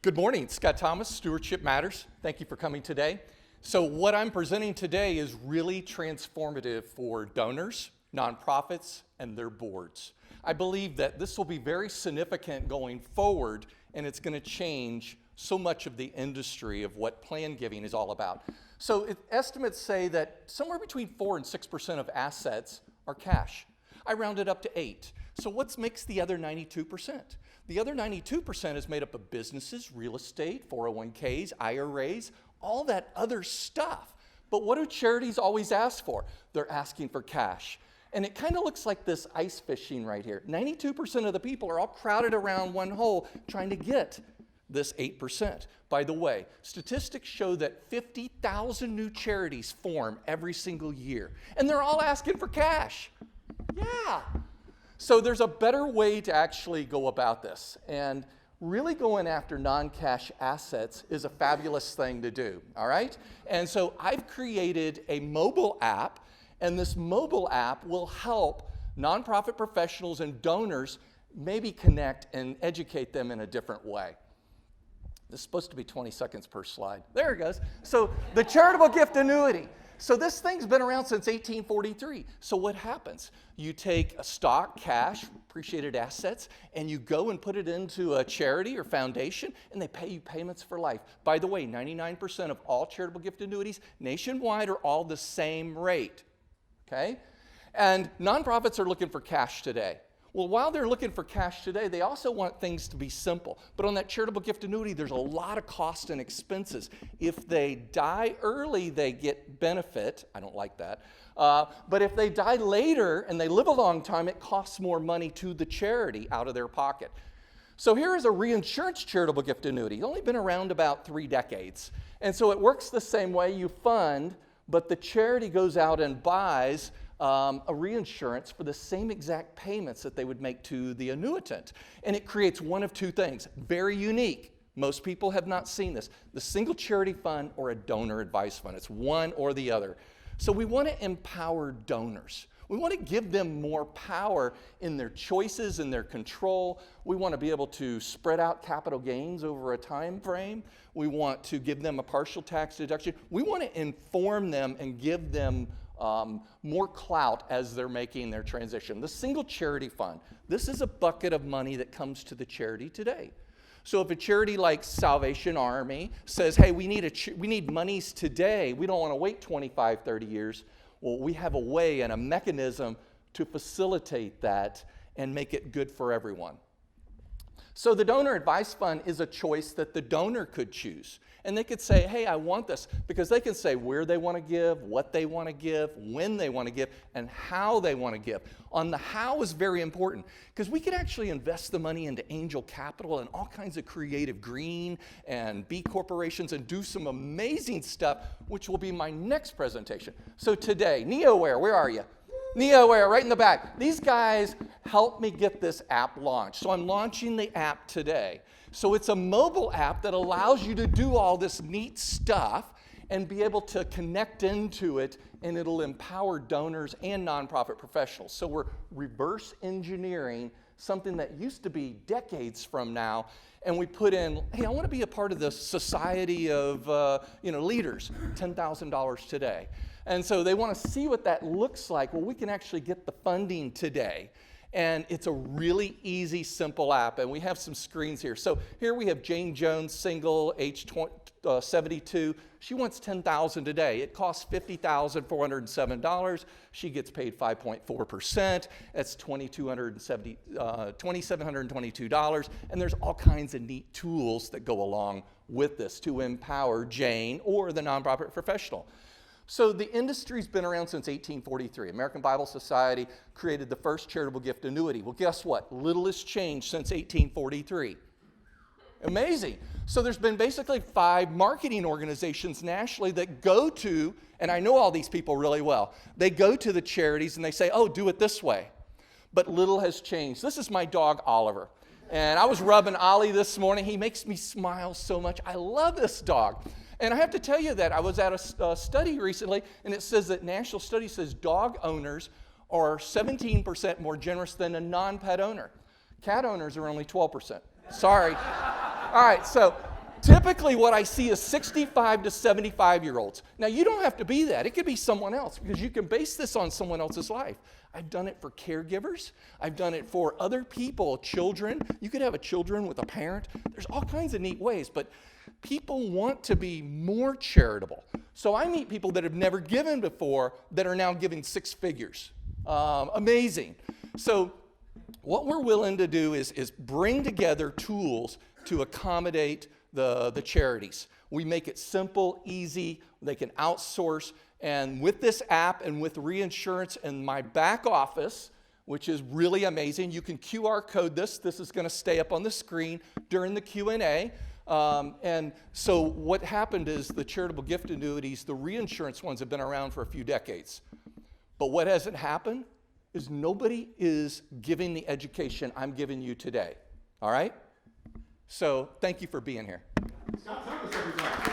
Good morning, Scott Thomas, Stewardship Matters. Thank you for coming today. So what I'm presenting today is really transformative for donors, nonprofits, and their boards. I believe that this will be very significant going forward, and it's going to change so much of the industry of what plan giving is all about. So estimates say that somewhere between 4 and 6% of assets are cash. I rounded up to 8. So what makes the other 92%? The other 92% is made up of businesses, real estate, 401ks, IRAs, all that other stuff. But what do charities always ask for? They're asking for cash. And it kind of looks like this ice fishing right here. 92% of the people are all crowded around one hole trying to get this 8%. By the way, statistics show that 50,000 new charities form every single year. And they're all asking for cash. Yeah. So there's a better way to actually go about this. And really going after non-cash assets is a fabulous thing to do, all right? And so I've created a mobile app, and this mobile app will help nonprofit professionals and donors maybe connect and educate them in a different way. This is supposed to be 20 seconds per slide. There it goes. So the charitable gift annuity. So this thing's been around since 1843. So what happens? You take a stock, cash, appreciated assets, and you go and put it into a charity or foundation, and they pay you payments for life. By the way, 99% of all charitable gift annuities nationwide are all the same rate, okay? And nonprofits are looking for cash today. Well, while they're looking for cash today, they also want things to be simple. But on that charitable gift annuity, there's a lot of cost and expenses. If they die early, they get benefit. I don't like that. But if they die later and they live a long time, it costs more money to the charity out of their pocket. So here is a reinsurance charitable gift annuity. It's only been around about 3 decades. And so it works the same way. You fund, but the charity goes out and buys a reinsurance for the same exact payments that they would make to the annuitant. And it creates one of two things, very unique. Most people have not seen this. The single charity fund or a donor advice fund. It's one or the other. So we want to empower donors. We want to give them more power in their choices and their control. We want to be able to spread out capital gains over a time frame. We want to give them a partial tax deduction. We want to inform them and give them more clout as they're making their transition. The single charity fund, this is a bucket of money that comes to the charity today. So if a charity like Salvation Army says, hey, we need monies today, we don't want to wait 25, 30 years, well, we have a way and a mechanism to facilitate that and make it good for everyone. So the donor advice fund is a choice that the donor could choose. And they could say, hey, I want this, because they can say where they want to give, what they want to give, when they want to give, and how they want to give. On the how is very important, because we can actually invest the money into angel capital and all kinds of creative green and B corporations and do some amazing stuff, which will be my next presentation. So today, NeoWare, where are you? NeoWare, right in the back. These guys helped me get this app launched. So I'm launching the app today. So it's a mobile app that allows you to do all this neat stuff and be able to connect into it, and it'll empower donors and nonprofit professionals. So we're reverse engineering something that used to be decades from now, and we put in, hey, I want to be a part of the society of leaders, $10,000 today. And so they want to see what that looks like. Well, we can actually get the funding today. And it's a really easy, simple app. And we have some screens here. So here we have Jane Jones, single, age 72. She wants $10,000 today. It costs $50,407. She gets paid 5.4%. That's $2,722. And there's all kinds of neat tools that go along with this to empower Jane or the nonprofit professional. So the industry's been around since 1843. American Bible Society created the first charitable gift annuity. Well, guess what? Little has changed since 1843. Amazing. So there's been basically 5 marketing organizations nationally that go to, and I know all these people really well, they go to the charities and they say, oh, do it this way. But little has changed. This is my dog, Oliver. And I was rubbing Ollie this morning. He makes me smile so much. I love this dog. And I have to tell you that I was at a study recently, and it says that national study says dog owners are 17% more generous than a non-pet owner. Cat owners are only 12%. Sorry. All right, so Typically what I see is 65 to 75-year-olds. Now, you don't have to be that. It could be someone else because you can base this on someone else's life. I've done it for caregivers. I've done it for other people, children. You could have a children with a parent. There's all kinds of neat ways, but people want to be more charitable. So I meet people that have never given before that are now giving six figures. Amazing. So what we're willing to do is bring together tools to accommodate the charities. We make it simple, easy. They can outsource. And with this app and with reinsurance in my back office, which is really amazing, you can QR code this. This is going to stay up on the screen during the Q&A. And so what happened is the charitable gift annuities, the reinsurance ones have been around for a few decades. But what hasn't happened is nobody is giving the education I'm giving you today. All right? So thank you for being here. Scott, tell us everybody.